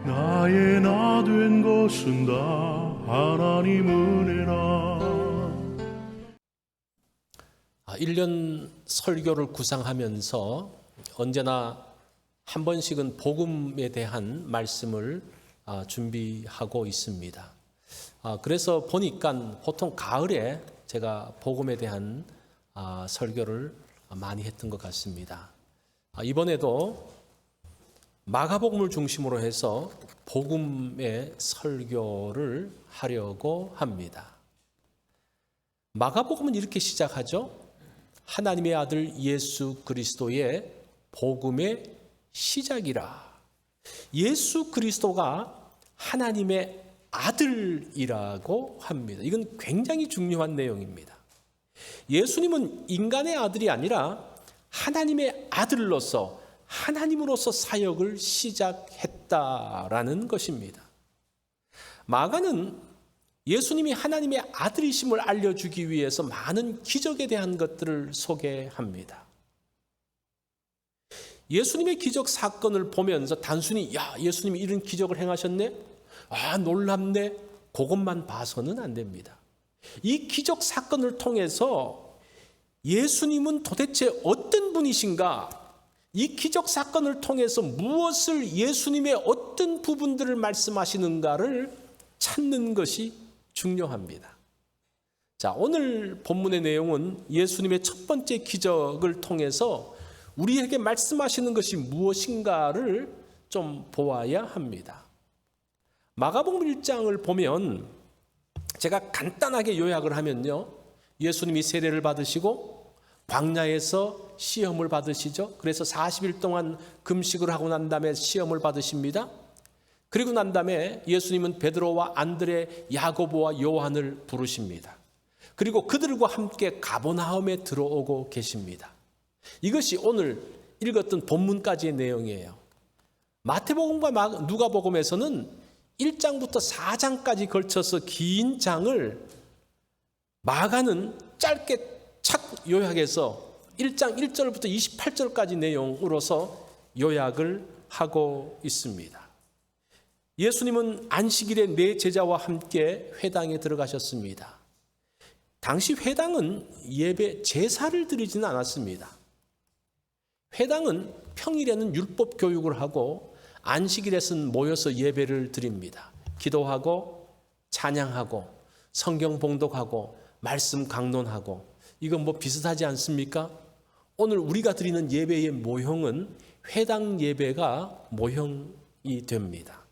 나의 나 된 것은 다 하나님 은혜라. 1년 설교를 구상하면서 언제나 한 번씩은 복음에 대한 말씀을 준비하고 있습니다. 그래서 보니까 보통 가을에 제가 복음에 대한 설교를 많이 했던 것 같습니다. 이번에도 마가복음을 중심으로 해서 복음의 설교를 하려고 합니다. 마가복음은 이렇게 시작하죠. 하나님의 아들 예수 그리스도의 복음의 시작이라. 예수 그리스도가 하나님의 아들이라고 합니다. 이건 굉장히 중요한 내용입니다. 예수님은 인간의 아들이 아니라 하나님의 아들로서 하나님으로서 사역을 시작했다라는 것입니다. 마가는 예수님이 하나님의 아들이심을 알려주기 위해서 많은 기적에 대한 것들을 소개합니다. 예수님의 기적 사건을 보면서 단순히 예수님이 이런 기적을 행하셨네? 놀랍네? 그것만 봐서는 안 됩니다. 이 기적 사건을 통해서 예수님은 도대체 어떤 분이신가? 이 기적 사건을 통해서 무엇을 예수님의 어떤 부분들을 말씀하시는가를 찾는 것이 중요합니다. 자, 오늘 본문의 내용은 예수님의 첫 번째 기적을 통해서 우리에게 말씀하시는 것이 무엇인가를 좀 보아야 합니다. 마가복음 1장을 보면 제가 간단하게 요약을 하면요. 예수님이 세례를 받으시고 광야에서 시험을 받으시죠. 그래서 40일 동안 금식을 하고 난 다음에 시험을 받으십니다. 그리고 난 다음에 예수님은 베드로와 안드레, 야고보와 요한을 부르십니다. 그리고 그들과 함께 가버나움에 들어오고 계십니다. 이것이 오늘 읽었던 본문까지의 내용이에요. 마태복음과 누가복음에서는 1장부터 4장까지 걸쳐서 긴 장을 마가는 짧게 착 요약해서 1장 1절부터 28절까지 내용으로서 요약을 하고 있습니다. 예수님은 안식일에 네 제자와 함께 회당에 들어가셨습니다. 당시 회당은 예배 제사를 드리지는 않았습니다. 회당은 평일에는 율법 교육을 하고 안식일에는 모여서 예배를 드립니다. 기도하고 찬양하고 성경 봉독하고 말씀 강론하고 이건 비슷하지 않습니까? 오늘 우리가 드리는 예배의 모형은 회당 예배가 모형이 됩니다.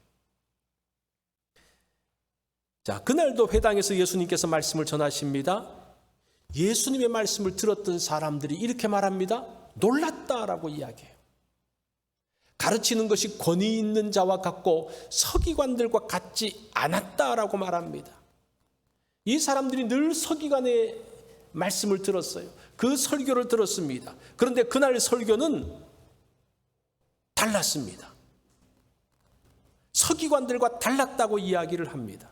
자, 그날도 회당에서 예수님께서 말씀을 전하십니다. 예수님의 말씀을 들었던 사람들이 이렇게 말합니다. 놀랐다라고 이야기해요. 가르치는 것이 권위 있는 자와 같고 서기관들과 같지 않았다라고 말합니다. 이 사람들이 늘 서기관의 말씀을 들었어요. 그 설교를 들었습니다. 그런데 그날 설교는 달랐습니다. 서기관들과 달랐다고 이야기를 합니다.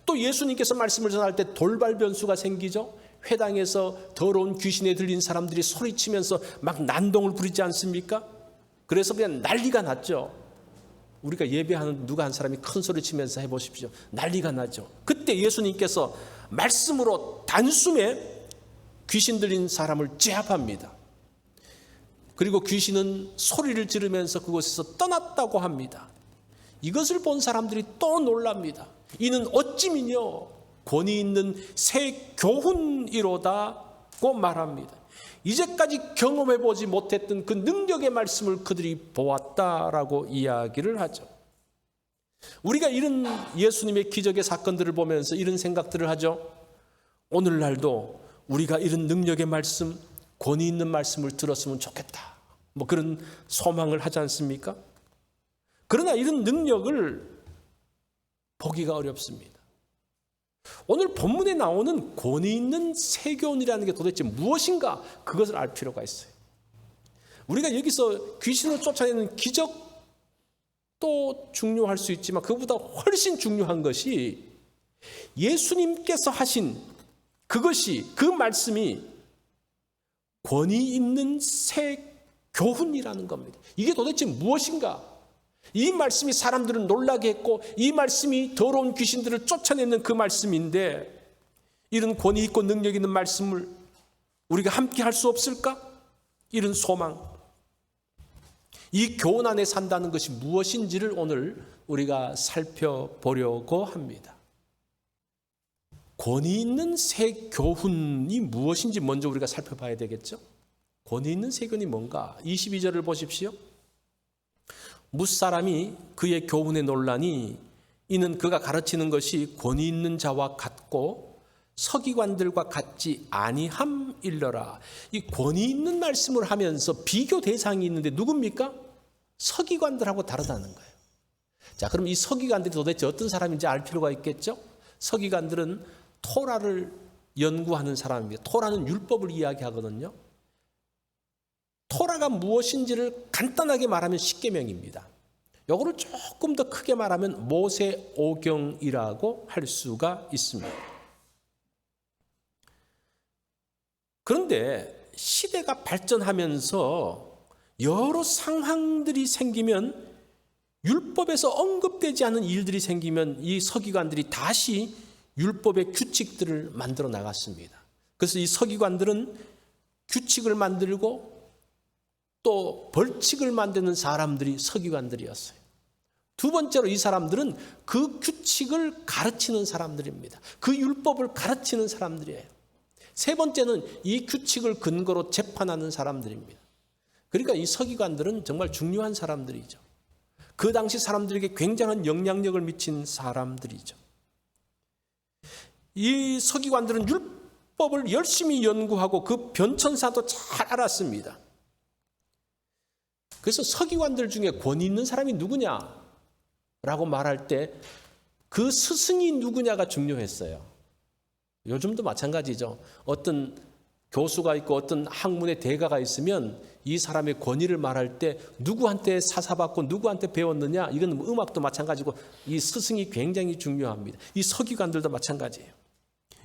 또 예수님께서 말씀을 전할 때 돌발 변수가 생기죠. 회당에서 더러운 귀신에 들린 사람들이 소리치면서 막 난동을 부리지 않습니까? 그래서 그냥 난리가 났죠. 우리가 예배하는 누가 한 사람이 큰 소리 치면서 해보십시오. 난리가 나죠. 그때 예수님께서 말씀으로 단숨에 귀신 들린 사람을 제압합니다. 그리고 귀신은 소리를 지르면서 그곳에서 떠났다고 합니다. 이것을 본 사람들이 또 놀랍니다. 이는 어찌미뇨 권위 있는 새 교훈이로다고 말합니다. 이제까지 경험해보지 못했던 그 능력의 말씀을 그들이 보았다라고 이야기를 하죠. 우리가 이런 예수님의 기적의 사건들을 보면서 이런 생각들을 하죠. 오늘날도 우리가 이런 능력의 말씀, 권위 있는 말씀을 들었으면 좋겠다. 그런 소망을 하지 않습니까? 그러나 이런 능력을 보기가 어렵습니다. 오늘 본문에 나오는 권위 있는 세교훈이라는 게 도대체 무엇인가? 그것을 알 필요가 있어요. 우리가 여기서 귀신을 쫓아내는 기적도 중요할 수 있지만 그것보다 훨씬 중요한 것이 예수님께서 하신 그것이, 그 말씀이 권위 있는 새 교훈이라는 겁니다. 이게 도대체 무엇인가? 이 말씀이 사람들을 놀라게 했고 이 말씀이 더러운 귀신들을 쫓아내는 그 말씀인데 이런 권위 있고 능력 있는 말씀을 우리가 함께 할 수 없을까? 이런 소망. 이 교훈 안에 산다는 것이 무엇인지를 오늘 우리가 살펴보려고 합니다. 권위 있는 새 교훈이 무엇인지 먼저 우리가 살펴봐야 되겠죠? 권위 있는 새 교훈이 뭔가? 22절을 보십시오. 뭇사람이 그의 교훈에 논라니 이는 그가 가르치는 것이 권위 있는 자와 같고 서기관들과 같지 아니함일러라. 이 권위 있는 말씀을 하면서 비교 대상이 있는데 누굽니까? 서기관들하고 다르다는 거예요. 자, 그럼 이 서기관들이 도대체 어떤 사람인지 알 필요가 있겠죠? 서기관들은 토라를 연구하는 사람입니다. 토라는 율법을 이야기하거든요. 토라가 무엇인지를 간단하게 말하면 십계명입니다. 이거를 조금 더 크게 말하면 모세오경이라고 할 수가 있습니다. 그런데 시대가 발전하면서 여러 상황들이 생기면 율법에서 언급되지 않은 일들이 생기면 이 서기관들이 다시 율법의 규칙들을 만들어 나갔습니다. 그래서 이 서기관들은 규칙을 만들고 또 벌칙을 만드는 사람들이 서기관들이었어요. 두 번째로 이 사람들은 그 규칙을 가르치는 사람들입니다. 그 율법을 가르치는 사람들이에요. 세 번째는 이 규칙을 근거로 재판하는 사람들입니다. 그러니까 이 서기관들은 정말 중요한 사람들이죠. 그 당시 사람들에게 굉장한 영향력을 미친 사람들이죠. 이 서기관들은 율법을 열심히 연구하고 그 변천사도 잘 알았습니다. 그래서 서기관들 중에 권위 있는 사람이 누구냐라고 말할 때 그 스승이 누구냐가 중요했어요. 요즘도 마찬가지죠. 어떤 교수가 있고 어떤 학문의 대가가 있으면 이 사람의 권위를 말할 때 누구한테 사사받고 누구한테 배웠느냐, 이건 음악도 마찬가지고 이 스승이 굉장히 중요합니다. 이 서기관들도 마찬가지예요.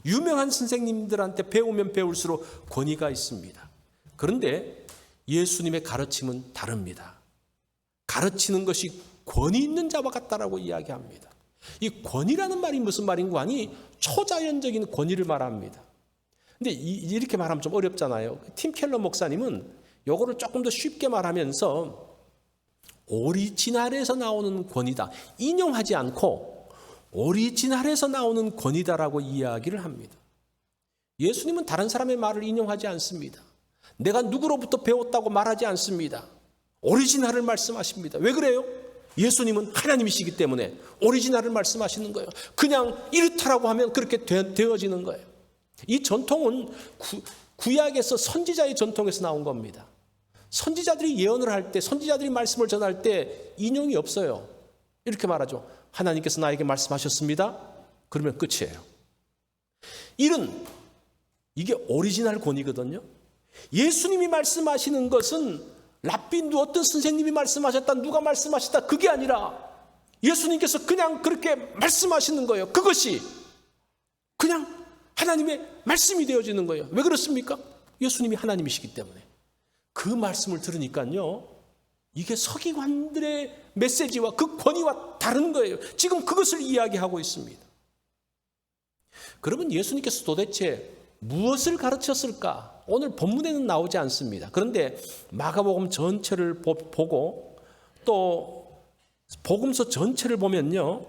유명한 선생님들한테 배우면 배울수록 권위가 있습니다. 그런데 예수님의 가르침은 다릅니다. 가르치는 것이 권위 있는 자와 같다라고 이야기합니다. 이 권위라는 말이 무슨 말인고 하니 초자연적인 권위를 말합니다. 근데 이렇게 말하면 좀 어렵잖아요. 팀 켈러 목사님은 요거를 조금 더 쉽게 말하면서 오리지널에서 나오는 권위다. 인용하지 않고 오리지널에서 나오는 권위다라고 이야기를 합니다. 예수님은 다른 사람의 말을 인용하지 않습니다. 내가 누구로부터 배웠다고 말하지 않습니다. 오리지널을 말씀하십니다. 왜 그래요? 예수님은 하나님이시기 때문에 오리지널을 말씀하시는 거예요. 그냥 이렇다라고 하면 그렇게 되어지는 거예요. 이 전통은 구약에서 선지자의 전통에서 나온 겁니다. 선지자들이 예언을 할 때, 선지자들이 말씀을 전할 때 인용이 없어요. 이렇게 말하죠. 하나님께서 나에게 말씀하셨습니다. 그러면 끝이에요. 이게 오리지널 권위거든요. 예수님이 말씀하시는 것은 랍빈도 어떤 선생님이 말씀하셨다, 누가 말씀하셨다, 그게 아니라 예수님께서 그냥 그렇게 말씀하시는 거예요. 그것이 그냥 하나님의 말씀이 되어지는 거예요. 왜 그렇습니까? 예수님이 하나님이시기 때문에. 그 말씀을 들으니까요, 이게 서기관들의 메시지와 그 권위와 다른 거예요. 지금 그것을 이야기하고 있습니다. 그러면 예수님께서 도대체 무엇을 가르쳤을까? 오늘 본문에는 나오지 않습니다. 그런데 마가복음 전체를 보고 또 복음서 전체를 보면요,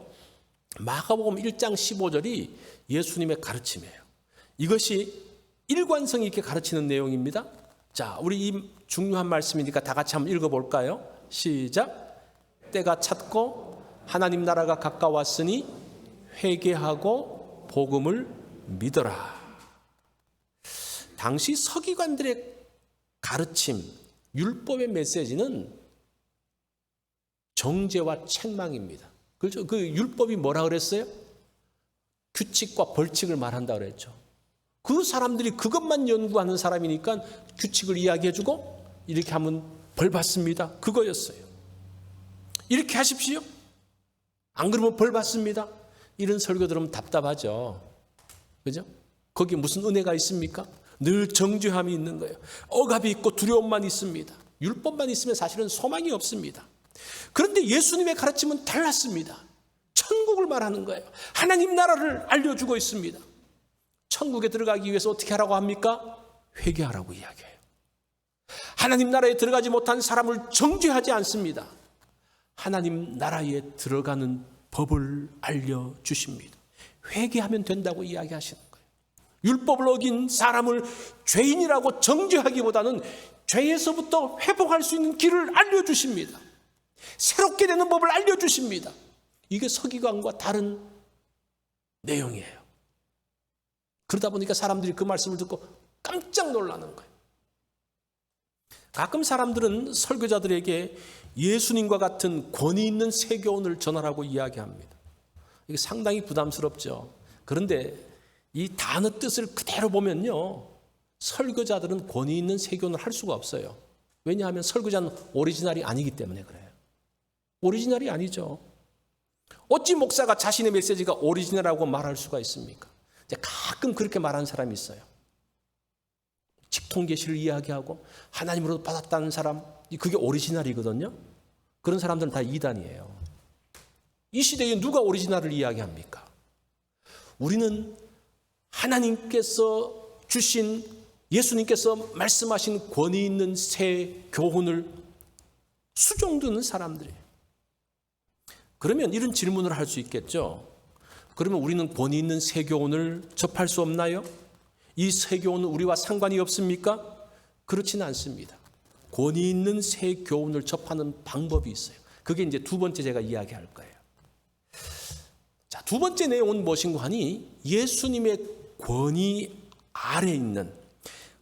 마가복음 1장 15절이 예수님의 가르침이에요. 이것이 일관성 있게 가르치는 내용입니다. 자, 우리 이 중요한 말씀이니까 다 같이 한번 읽어볼까요? 시작. 때가 찼고 하나님 나라가 가까웠으니 회개하고 복음을 믿어라. 당시 서기관들의 가르침, 율법의 메시지는 정죄와 책망입니다. 그렇죠? 그 율법이 뭐라 그랬어요? 규칙과 벌칙을 말한다 그랬죠. 그 사람들이 그것만 연구하는 사람이니까 규칙을 이야기해주고 이렇게 하면 벌 받습니다. 그거였어요. 이렇게 하십시오. 안 그러면 벌 받습니다. 이런 설교 들으면 답답하죠. 그죠? 거기에 무슨 은혜가 있습니까? 늘 정죄함이 있는 거예요. 억압이 있고 두려움만 있습니다. 율법만 있으면 사실은 소망이 없습니다. 그런데 예수님의 가르침은 달랐습니다. 천국을 말하는 거예요. 하나님 나라를 알려주고 있습니다. 천국에 들어가기 위해서 어떻게 하라고 합니까? 회개하라고 이야기해요. 하나님 나라에 들어가지 못한 사람을 정죄하지 않습니다. 하나님 나라에 들어가는 법을 알려주십니다. 회개하면 된다고 이야기하시는 거예요. 율법을 어긴 사람을 죄인이라고 정죄하기보다는 죄에서부터 회복할 수 있는 길을 알려주십니다. 새롭게 되는 법을 알려주십니다. 이게 서기관과 다른 내용이에요. 그러다 보니까 사람들이 그 말씀을 듣고 깜짝 놀라는 거예요. 가끔 사람들은 설교자들에게 예수님과 같은 권위 있는 세교훈을 전하라고 이야기합니다. 이게 상당히 부담스럽죠. 그런데 이 단어 뜻을 그대로 보면요, 설교자들은 권위 있는 세교훈을 할 수가 없어요. 왜냐하면 설교자는 오리지널이 아니기 때문에 그래요. 오리지널이 아니죠. 어찌 목사가 자신의 메시지가 오리지널이라고 말할 수가 있습니까? 이제 가끔 그렇게 말하는 사람이 있어요. 직통계시를 이야기하고 하나님으로부터 받았다는 사람, 그게 오리지널이거든요. 그런 사람들은 다 이단이에요. 이 시대에 누가 오리지널을 이야기합니까? 우리는 하나님께서 주신, 예수님께서 말씀하신 권위 있는 새 교훈을 수종드는 사람들이에요. 그러면 이런 질문을 할 수 있겠죠. 그러면 우리는 권위 있는 새 교훈을 접할 수 없나요? 이 새 교훈은 우리와 상관이 없습니까? 그렇지는 않습니다. 권위 있는 새 교훈을 접하는 방법이 있어요. 그게 이제 두 번째 제가 이야기할 거예요. 자, 두 번째 내용은 무엇인가 하니 예수님의 권위 아래 있는,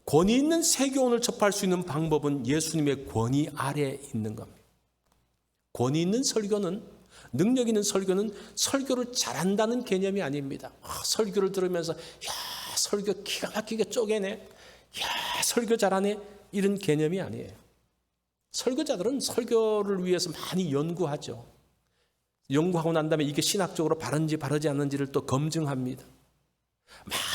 권위 있는 새 교훈을 접할 수 있는 방법은 예수님의 권위 아래에 있는 겁니다. 권위 있는 설교는, 능력 있는 설교는 설교를 잘한다는 개념이 아닙니다. 설교를 들으면서 야, 설교 기가 막히게 쪼개네, 야, 설교 잘하네, 이런 개념이 아니에요. 설교자들은 설교를 위해서 많이 연구하죠. 연구하고 난 다음에 이게 신학적으로 바른지 바르지 않는지를 또 검증합니다.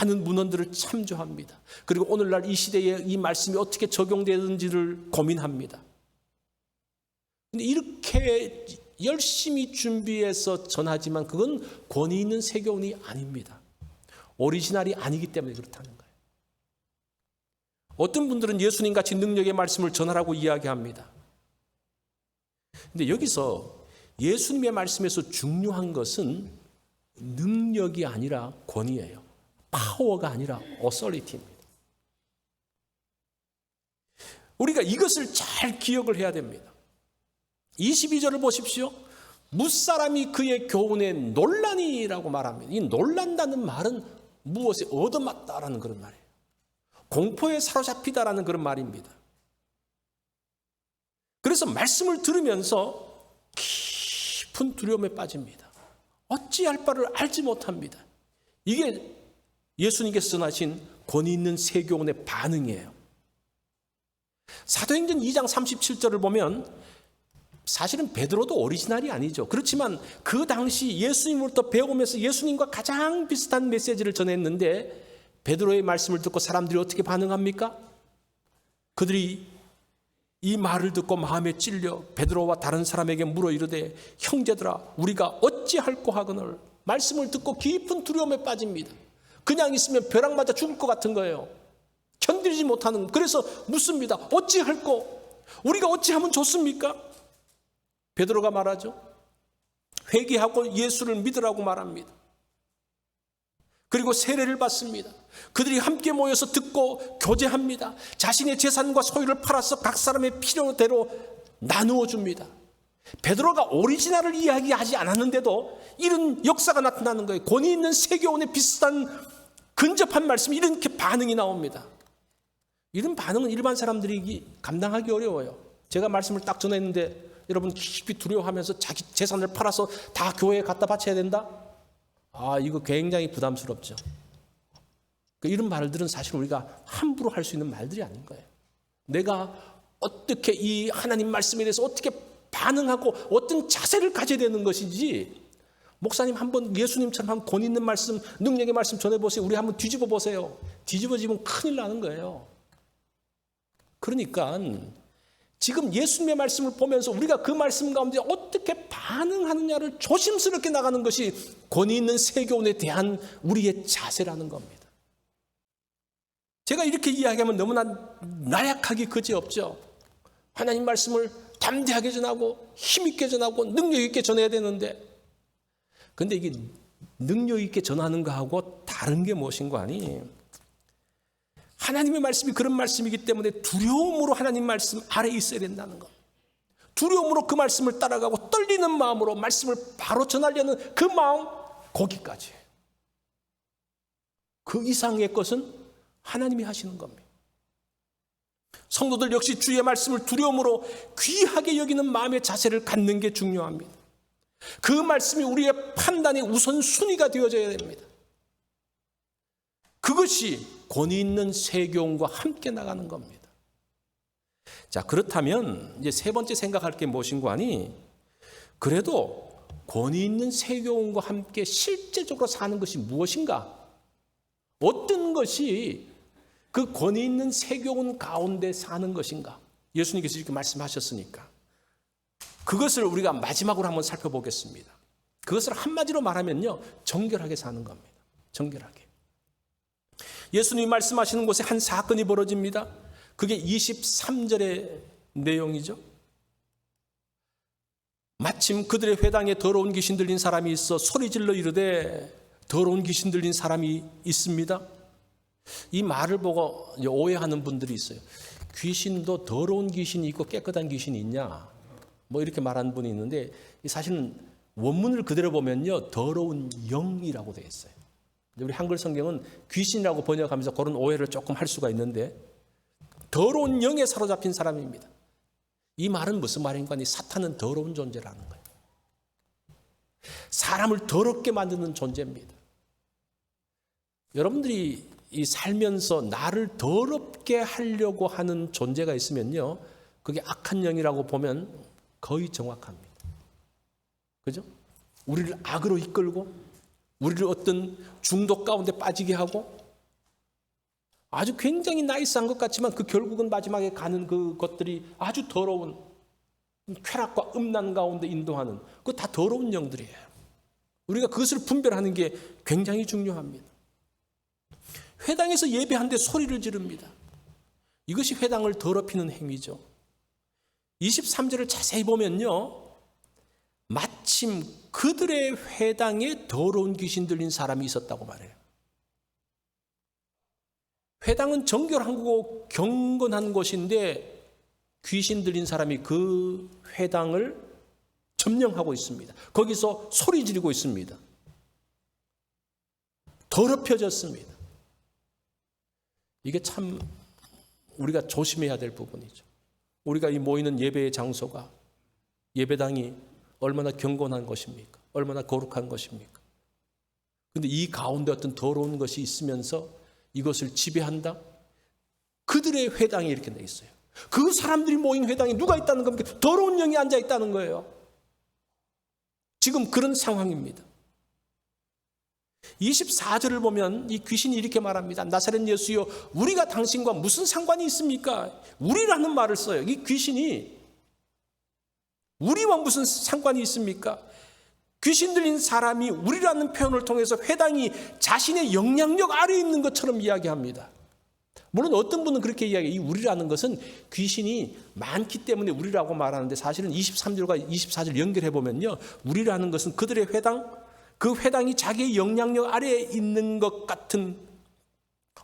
많은 문헌들을 참조합니다. 그리고 오늘날 이 시대에 이 말씀이 어떻게 적용되는지를 고민합니다. 근데 이렇게 열심히 준비해서 전하지만 그건 권위 있는 세교훈이 아닙니다. 오리지널이 아니기 때문에 그렇다는 거예요. 어떤 분들은 예수님같이 능력의 말씀을 전하라고 이야기합니다. 근데 여기서 예수님의 말씀에서 중요한 것은 능력이 아니라 권위예요. 파워가 아니라 어서리티입니다. 우리가 이것을 잘 기억을 해야 됩니다. 22절을 보십시오. 무사람이 그의 교훈에 놀라니라고 말합니다. 이 놀란다는 말은 무엇에 얻어맞다라는 그런 말이에요. 공포에 사로잡히다라는 그런 말입니다. 그래서 말씀을 들으면서 깊은 두려움에 빠집니다. 어찌할 바를 알지 못합니다. 이게 예수님께서 전하신 권위 있는 새 교훈의 반응이에요. 사도행전 2장 37절을 보면 사실은 베드로도 오리지널이 아니죠. 그렇지만 그 당시 예수님으로부터 배우면서 예수님과 가장 비슷한 메시지를 전했는데 베드로의 말씀을 듣고 사람들이 어떻게 반응합니까? 그들이 이 말을 듣고 마음에 찔려 베드로와 다른 사람에게 물어 이르되 형제들아 우리가 어찌할꼬 하거늘. 말씀을 듣고 깊은 두려움에 빠집니다. 그냥 있으면 벼락 맞아 죽을 것 같은 거예요. 견디지 못하는. 그래서 묻습니다. 어찌할꼬? 우리가 어찌하면 좋습니까? 베드로가 말하죠. 회개하고 예수를 믿으라고 말합니다. 그리고 세례를 받습니다. 그들이 함께 모여서 듣고 교제합니다. 자신의 재산과 소유를 팔아서 각 사람의 필요대로 나누어 줍니다. 베드로가 오리지널을 이야기하지 않았는데도 이런 역사가 나타나는 거예요. 권위 있는 세교훈에 비슷한 근접한 말씀이 이렇게 반응이 나옵니다. 이런 반응은 일반 사람들이 감당하기 어려워요. 제가 말씀을 딱 전했는데 여러분 깊이 두려워하면서 자기 재산을 팔아서 다 교회에 갖다 바쳐야 된다? 이거 굉장히 부담스럽죠. 이런 말들은 사실 우리가 함부로 할 수 있는 말들이 아닌 거예요. 내가 어떻게 이 하나님 말씀에 대해서 어떻게 반응하고 어떤 자세를 가져야 되는 것인지, 목사님 한번 예수님처럼 한번 권위 있는 말씀, 능력의 말씀 전해보세요. 우리 한번 뒤집어 보세요. 뒤집어지면 큰일 나는 거예요. 그러니까 지금 예수님의 말씀을 보면서 우리가 그 말씀 가운데 어떻게 반응하느냐를 조심스럽게 나가는 것이 권위 있는 세교훈에 대한 우리의 자세라는 겁니다. 제가 이렇게 이야기하면 너무나 나약하기 그지없죠. 하나님 말씀을 담대하게 전하고 힘있게 전하고 능력 있게 전해야 되는데, 근데 이게 능력 있게 전하는 거하고 다른 게 무엇인가 하니, 하나님의 말씀이 그런 말씀이기 때문에 두려움으로 하나님 말씀 아래에 있어야 된다는 것. 두려움으로 그 말씀을 따라가고 떨리는 마음으로 말씀을 바로 전하려는 그 마음, 거기까지. 그 이상의 것은 하나님이 하시는 겁니다. 성도들 역시 주의 말씀을 두려움으로 귀하게 여기는 마음의 자세를 갖는 게 중요합니다. 그 말씀이 우리의 판단의 우선순위가 되어져야 됩니다. 그것이 권위 있는 세교훈과 함께 나가는 겁니다. 자, 그렇다면 이제 세 번째 생각할 게 무엇인가 하니, 그래도 권위 있는 세교훈과 함께 실제적으로 사는 것이 무엇인가? 어떤 것이 그 권위 있는 세교훈 가운데 사는 것인가? 예수님께서 이렇게 말씀하셨으니까 그것을 우리가 마지막으로 한번 살펴보겠습니다. 그것을 한마디로 말하면요, 정결하게 사는 겁니다. 정결하게. 예수님이 말씀하시는 곳에 한 사건이 벌어집니다. 그게 23절의 내용이죠. 마침 그들의 회당에 더러운 귀신 들린 사람이 있어 소리질러 이르되, 더러운 귀신 들린 사람이 있습니다. 이 말을 보고 오해하는 분들이 있어요. 귀신도 더러운 귀신이 있고 깨끗한 귀신이 있냐, 뭐 이렇게 말하는 분이 있는데, 사실은 원문을 그대로 보면요, 더러운 영이라고 되어 있어요. 우리 한글 성경은 귀신이라고 번역하면서 그런 오해를 조금 할 수가 있는데, 더러운 영에 사로잡힌 사람입니다. 이 말은 무슨 말인가 하니, 사탄은 더러운 존재라는 거예요. 사람을 더럽게 만드는 존재입니다. 여러분들이 이 살면서 나를 더럽게 하려고 하는 존재가 있으면요, 그게 악한 영이라고 보면 거의 정확합니다. 그죠? 우리를 악으로 이끌고 우리를 어떤 중독 가운데 빠지게 하고, 아주 굉장히 나이스한 것 같지만 그 결국은 마지막에 가는 그것들이 아주 더러운 쾌락과 음란 가운데 인도하는, 그거 다 더러운 영들이에요. 우리가 그것을 분별하는 게 굉장히 중요합니다. 회당에서 예배하는데 소리를 지릅니다. 이것이 회당을 더럽히는 행위죠. 23절을 자세히 보면요, 마침 그들의 회당에 더러운 귀신 들린 사람이 있었다고 말해요. 회당은 정결한 거고 경건한 곳인데 귀신 들린 사람이 그 회당을 점령하고 있습니다. 거기서 소리 지르고 있습니다. 더럽혀졌습니다. 이게 참 우리가 조심해야 될 부분이죠. 우리가 이 모이는 예배의 장소가, 예배당이 얼마나 경건한 것입니까? 얼마나 거룩한 것입니까? 그런데 이 가운데 어떤 더러운 것이 있으면서 이것을 지배한다? 그들의 회당이 이렇게 돼 있어요. 그 사람들이 모인 회당에 누가 있다는 겁니까? 더러운 영이 앉아 있다는 거예요. 지금 그런 상황입니다. 24절을 보면 이 귀신이 이렇게 말합니다. 나사렛 예수여, 우리가 당신과 무슨 상관이 있습니까? 우리라는 말을 써요. 이 귀신이 우리와 무슨 상관이 있습니까? 귀신 들린 사람이 우리라는 표현을 통해서 회당이 자신의 영향력 아래에 있는 것처럼 이야기합니다. 물론 어떤 분은 그렇게 이야기해요. 이 우리라는 것은 귀신이 많기 때문에 우리라고 말하는데, 사실은 23절과 24절 연결해 보면요, 우리라는 것은 그들의 회당, 그 회당이 자기의 영향력 아래에 있는 것 같은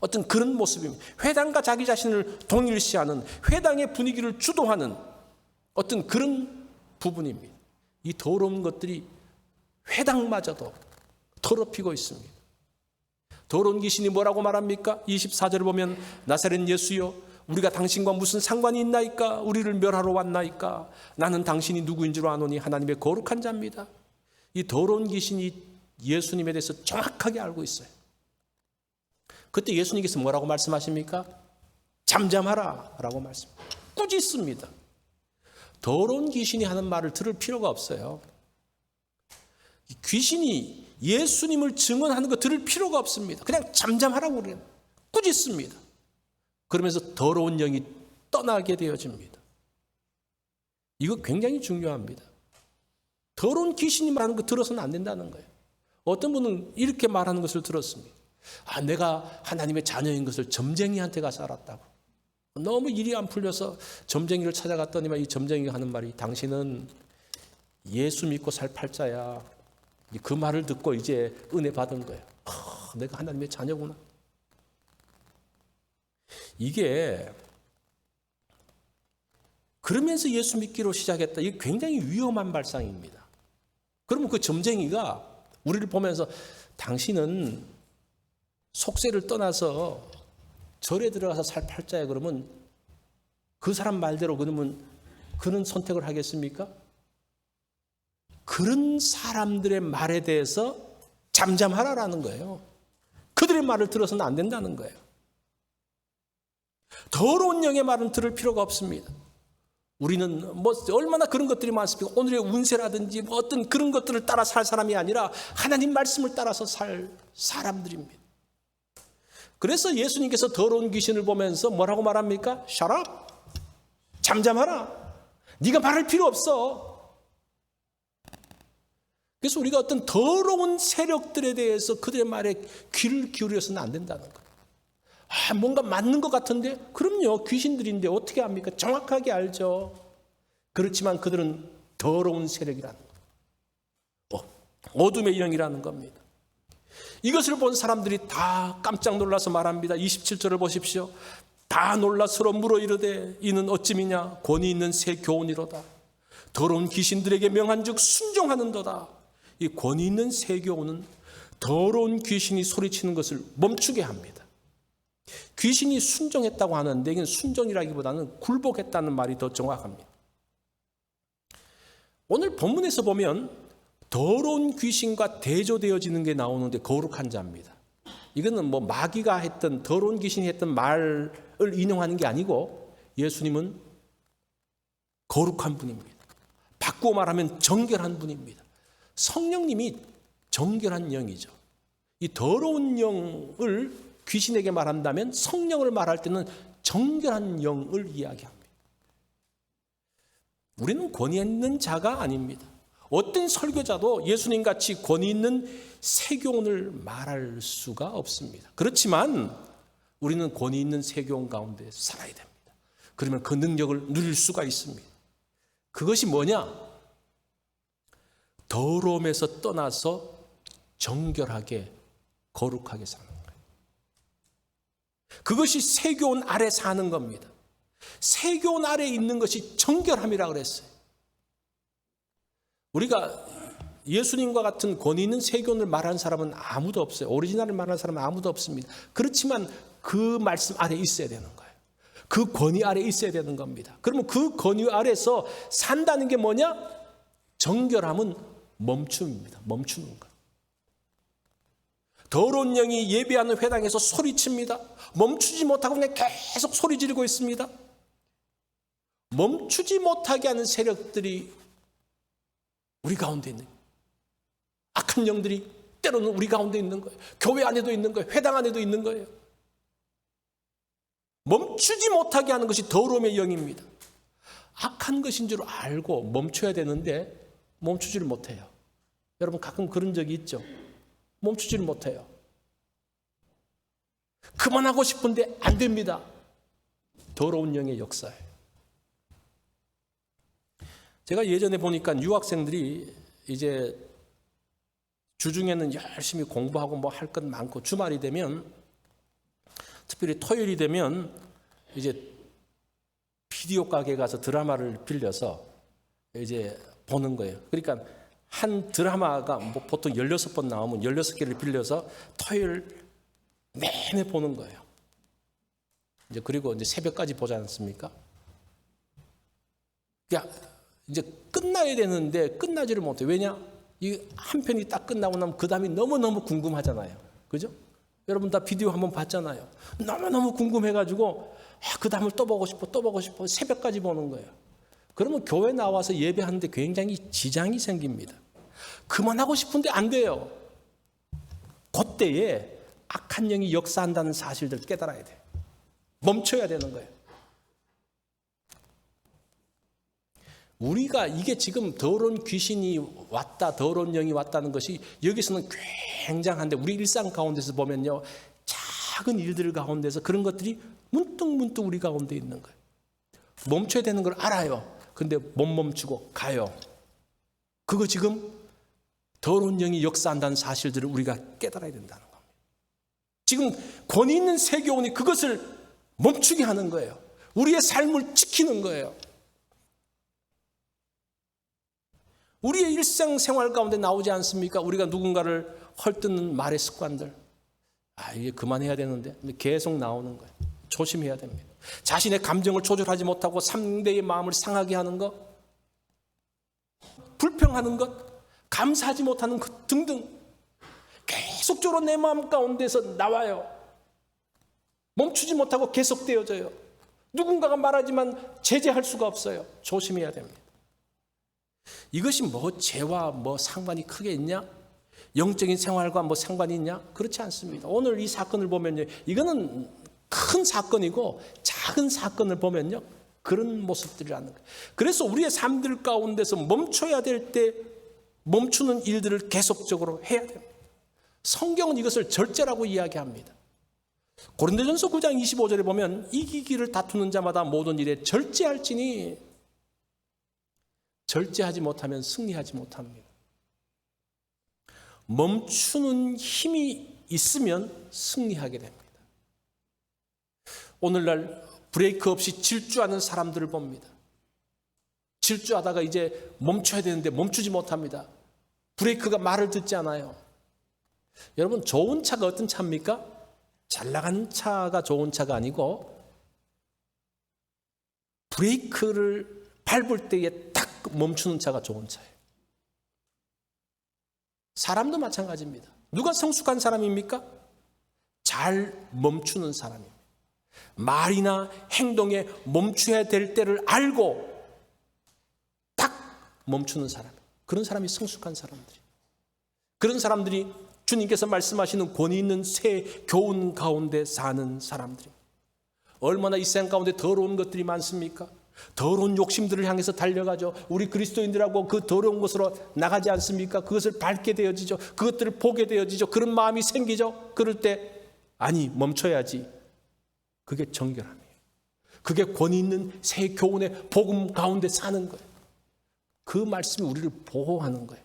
어떤 그런 모습입니다. 회당과 자기 자신을 동일시하는, 회당의 분위기를 주도하는 어떤 그런 부분입니다. 이 더러운 것들이 회당마저도 더럽히고 있습니다. 더러운 귀신이 뭐라고 말합니까? 24절을 보면 나사렛 예수여, 우리가 당신과 무슨 상관이 있나이까? 우리를 멸하러 왔나이까? 나는 당신이 누구인 줄 아노니 하나님의 거룩한 자입니다. 이 더러운 귀신이 예수님에 대해서 정확하게 알고 있어요. 그때 예수님께서 뭐라고 말씀하십니까? 잠잠하라 라고 말씀합니다. 꾸짖습니다. 더러운 귀신이 하는 말을 들을 필요가 없어요. 귀신이 예수님을 증언하는 거 들을 필요가 없습니다. 그냥 잠잠하라고 그래요. 꾸짖습니다. 그러면서 더러운 영이 떠나게 되어집니다. 이거 굉장히 중요합니다. 더러운 귀신이 말하는 거 들어서는 안 된다는 거예요. 어떤 분은 이렇게 말하는 것을 들었습니다. 내가 하나님의 자녀인 것을 점쟁이한테 가서 알았다고. 너무 일이 안 풀려서 점쟁이를 찾아갔더니만 이 점쟁이가 하는 말이, 당신은 예수 믿고 살 팔자야. 그 말을 듣고 이제 은혜 받은 거예요. 내가 하나님의 자녀구나. 이게 그러면서 예수 믿기로 시작했다. 이게 굉장히 위험한 발상입니다. 그러면 그 점쟁이가 우리를 보면서, 당신은 속세를 떠나서 절에 들어가서 살 팔자야. 그러면 그 사람 말대로 그러면 그런 선택을 하겠습니까? 그런 사람들의 말에 대해서 잠잠하라라는 거예요. 그들의 말을 들어서는 안 된다는 거예요. 더러운 영의 말은 들을 필요가 없습니다. 우리는 얼마나 그런 것들이 많습니까? 오늘의 운세라든지 어떤 그런 것들을 따라 살 사람이 아니라 하나님 말씀을 따라서 살 사람들입니다. 그래서 예수님께서 더러운 귀신을 보면서 뭐라고 말합니까? Shut up! 잠잠하라! 네가 말할 필요 없어. 그래서 우리가 어떤 더러운 세력들에 대해서 그들의 말에 귀를 기울여서는 안 된다는 거예요. 뭔가 맞는 것 같은데? 그럼요, 귀신들인데 어떻게 합니까? 정확하게 알죠. 그렇지만 그들은 더러운 세력이라는 거예요. 어둠의 영이라는 겁니다. 이것을 본 사람들이 다 깜짝 놀라서 말합니다. 27절을 보십시오. 다 놀라 서로 물어 이르되 이는 어찌미냐? 권위 있는 새 교훈이로다. 더러운 귀신들에게 명한즉 순종하는도다. 이 권위 있는 새 교훈은 더러운 귀신이 소리치는 것을 멈추게 합니다. 귀신이 순종했다고 하는데 이건 순종이라기보다는 굴복했다는 말이 더 정확합니다. 오늘 본문에서 보면 더러운 귀신과 대조되어지는 게 나오는데 거룩한 자입니다. 이거는 마귀가 했던, 더러운 귀신이 했던 말을 인용하는 게 아니고 예수님은 거룩한 분입니다. 바꾸어 말하면 정결한 분입니다. 성령님이 정결한 영이죠. 이 더러운 영을 귀신에게 말한다면 성령을 말할 때는 정결한 영을 이야기합니다. 우리는 권위 있는 자가 아닙니다. 어떤 설교자도 예수님같이 권위 있는 세교훈을 말할 수가 없습니다. 그렇지만 우리는 권위 있는 세교훈 가운데 살아야 됩니다. 그러면 그 능력을 누릴 수가 있습니다. 그것이 뭐냐? 더러움에서 떠나서 정결하게 거룩하게 사는 거예요. 그것이 세교훈 아래 사는 겁니다. 세교훈 아래 있는 것이 정결함이라고 그랬어요. 우리가 예수님과 같은 권위 있는 세교훈을 말하는 사람은 아무도 없어요. 오리지널을 말하는 사람은 아무도 없습니다. 그렇지만 그 말씀 아래 있어야 되는 거예요. 그 권위 아래 있어야 되는 겁니다. 그러면 그 권위 아래서 산다는 게 뭐냐? 정결함은 멈춤입니다. 멈추는 것. 더러운 영이 예배하는 회당에서 소리칩니다. 멈추지 못하고 그냥 계속 소리 지르고 있습니다. 멈추지 못하게 하는 세력들이 우리 가운데 있는, 악한 영들이 때로는 우리 가운데 있는 거예요. 교회 안에도 있는 거예요. 회당 안에도 있는 거예요. 멈추지 못하게 하는 것이 더러움의 영입니다. 악한 것인 줄 알고 멈춰야 되는데 멈추지를 못해요. 여러분 가끔 그런 적이 있죠. 멈추지를 못해요. 그만하고 싶은데 안 됩니다. 더러운 영의 역사예요. 제가 예전에 보니까 유학생들이 이제 주중에는 열심히 공부하고 할 것 많고 주말이 되면, 특별히 토요일이 되면 이제 비디오 가게 가서 드라마를 빌려서 이제 보는 거예요. 그러니까 한 드라마가 보통 16번 나오면 16개를 빌려서 토요일 내내 보는 거예요. 이제 그리고 이제 새벽까지 보지 않습니까? 이제 끝나야 되는데 끝나지를 못해요. 왜냐? 이 한 편이 딱 끝나고 나면 그 다음이 너무너무 궁금하잖아요. 그죠? 여러분 다 비디오 한번 봤잖아요. 너무너무 궁금해가지고 그 다음을 또 보고 싶어 새벽까지 보는 거예요. 그러면 교회 나와서 예배하는데 굉장히 지장이 생깁니다. 그만하고 싶은데 안 돼요. 그때에 악한 영이 역사한다는 사실들 깨달아야 돼요. 멈춰야 되는 거예요. 우리가 이게 지금 더러운 귀신이 왔다, 더러운 영이 왔다는 것이 여기서는 굉장한데 우리 일상 가운데서 보면요, 작은 일들 가운데서 그런 것들이 문득문득 우리 가운데 있는 거예요. 멈춰야 되는 걸 알아요. 근데 못 멈추고 가요. 그거 지금 더러운 영이 역사한다는 사실들을 우리가 깨달아야 된다는 겁니다. 지금 권위 있는 세교원이 그것을 멈추게 하는 거예요. 우리의 삶을 지키는 거예요. 우리의 일상생활 가운데 나오지 않습니까? 우리가 누군가를 헐뜯는 말의 습관들. 이게 그만해야 되는데 계속 나오는 거예요. 조심해야 됩니다. 자신의 감정을 조절하지 못하고 상대의 마음을 상하게 하는 것, 불평하는 것, 감사하지 못하는 것 등등 계속적으로 내 마음 가운데서 나와요. 멈추지 못하고 계속되어져요. 누군가가 말하지만 제재할 수가 없어요. 조심해야 됩니다. 이것이 뭐 죄와 뭐 상관이 크게 있냐? 영적인 생활과 뭐 상관이 있냐? 그렇지 않습니다. 오늘 이 사건을 보면요, 이거는 큰 사건이고 작은 사건을 보면요, 그런 모습들이라는 거예요. 그래서 우리의 삶들 가운데서 멈춰야 될 때 멈추는 일들을 계속적으로 해야 됩니다. 성경은 이것을 절제라고 이야기합니다. 고린도전서 9장 25절에 보면 이기기를 다투는 자마다 모든 일에 절제할지니 절제하지 못하면 승리하지 못합니다. 멈추는 힘이 있으면 승리하게 됩니다. 오늘날 브레이크 없이 질주하는 사람들을 봅니다. 질주하다가 이제 멈춰야 되는데 멈추지 못합니다. 브레이크가 말을 듣지 않아요. 여러분, 좋은 차가 어떤 차입니까? 잘 나가는 차가 좋은 차가 아니고 브레이크를 밟을 때에 딱 멈추는 차가 좋은 차예요. 사람도 마찬가지입니다. 누가 성숙한 사람입니까? 잘 멈추는 사람입니다. 말이나 행동에 멈춰야 될 때를 알고 딱 멈추는 사람. 그런 사람이 성숙한 사람들이. 그런 사람들이 주님께서 말씀하시는 권위 있는 새 교훈 가운데 사는 사람들이. 얼마나 이 세상 가운데 더러운 것들이 많습니까? 더러운 욕심들을 향해서 달려가죠. 우리 그리스도인들하고 그 더러운 곳으로 나가지 않습니까? 그것을 밟게 되어지죠. 그것들을 보게 되어지죠. 그런 마음이 생기죠. 그럴 때 아니, 멈춰야지. 그게 정결함이에요. 그게 권위 있는 새 교훈의 복음 가운데 사는 거예요. 그 말씀이 우리를 보호하는 거예요.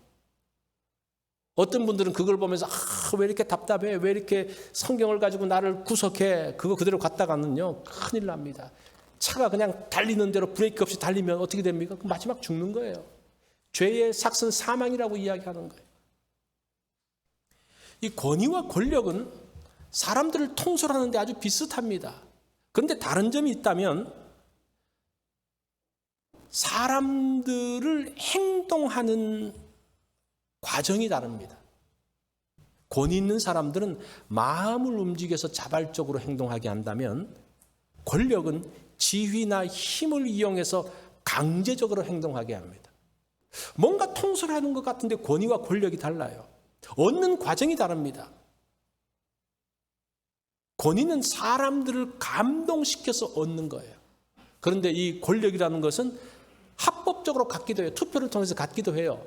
어떤 분들은 그걸 보면서 왜 이렇게 답답해? 왜 이렇게 성경을 가지고 나를 구속해? 그거 그대로 갔다가는요, 큰일 납니다. 차가 그냥 달리는 대로 브레이크 없이 달리면 어떻게 됩니까? 마지막 죽는 거예요. 죄의 삭은 사망이라고 이야기하는 거예요. 이 권위와 권력은 사람들을 통솔하는 데 아주 비슷합니다. 그런데 다른 점이 있다면 사람들을 행동하는 과정이 다릅니다. 권위 있는 사람들은 마음을 움직여서 자발적으로 행동하게 한다면 권력은 지휘나 힘을 이용해서 강제적으로 행동하게 합니다. 뭔가 통솔하는 것 같은데 권위와 권력이 달라요. 얻는 과정이 다릅니다. 권위는 사람들을 감동시켜서 얻는 거예요. 그런데 이 권력이라는 것은 합법적으로 갖기도 해요. 투표를 통해서 갖기도 해요.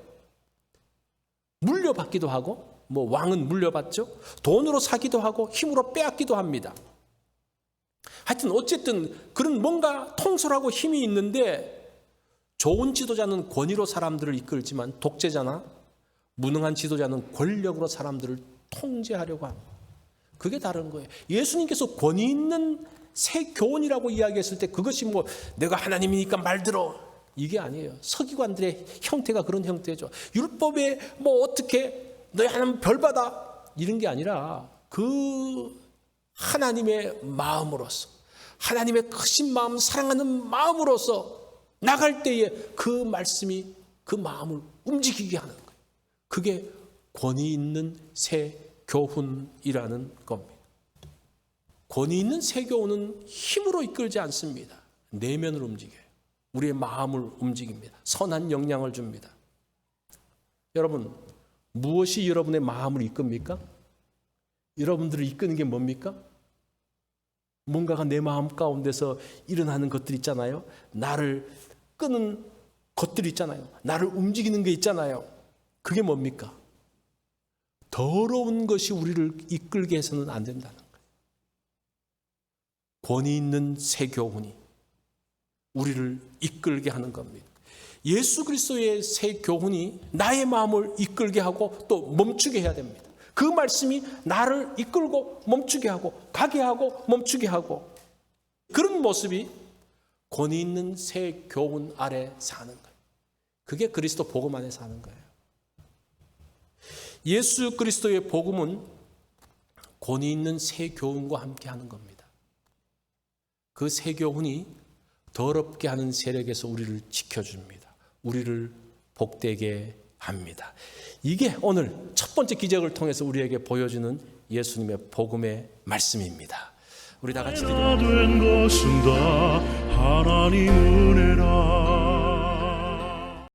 물려받기도 하고, 뭐 왕은 물려받죠. 돈으로 사기도 하고 힘으로 빼앗기도 합니다. 하여튼 어쨌든 그런 뭔가 통솔하고 힘이 있는데 좋은 지도자는 권위로 사람들을 이끌지만 독재자나 무능한 지도자는 권력으로 사람들을 통제하려고 합니다. 그게 다른 거예요. 예수님께서 권위 있는 새 교훈이라고 이야기했을 때 그것이 뭐 내가 하나님이니까 말 들어 이게 아니에요. 서기관들의 형태가 그런 형태죠. 율법에 뭐 어떻게 너희 하나님 벌 받아 이런 게 아니라 그 하나님의 마음으로서 하나님의 크신 마음 사랑하는 마음으로서 나갈 때에 그 말씀이 그 마음을 움직이게 하는 거예요. 그게 권위 있는 새 교훈이라는 겁니다. 권위 있는 새 교훈은 힘으로 이끌지 않습니다. 내면을 움직여요. 우리의 마음을 움직입니다. 선한 영향을 줍니다. 여러분, 무엇이 여러분의 마음을 이끕니까? 여러분들을 이끄는 게 뭡니까? 뭔가가 내 마음 가운데서 일어나는 것들 있잖아요. 나를 끄는 것들이 있잖아요. 나를 움직이는 게 있잖아요. 그게 뭡니까? 더러운 것이 우리를 이끌게 해서는 안 된다는 거예요. 권위 있는 새 교훈이 우리를 이끌게 하는 겁니다. 예수 그리스도의 새 교훈이 나의 마음을 이끌게 하고 또 멈추게 해야 됩니다. 그 말씀이 나를 이끌고 멈추게 하고 가게 하고 멈추게 하고, 그런 모습이 권위 있는 새 교훈 아래 사는 거예요. 그게 그리스도 복음 안에 사는 거예요. 예수 그리스도의 복음은 권위 있는 새 교훈과 함께 하는 겁니다. 그 새 교훈이 더럽게 하는 세력에서 우리를 지켜줍니다. 우리를 복되게 합니다. 이게 오늘 첫 번째 기적을 통해서 우리에게 보여주는 예수님의 복음의 말씀입니다. 우리 다 같이 된 것은 다 하나님 은혜라.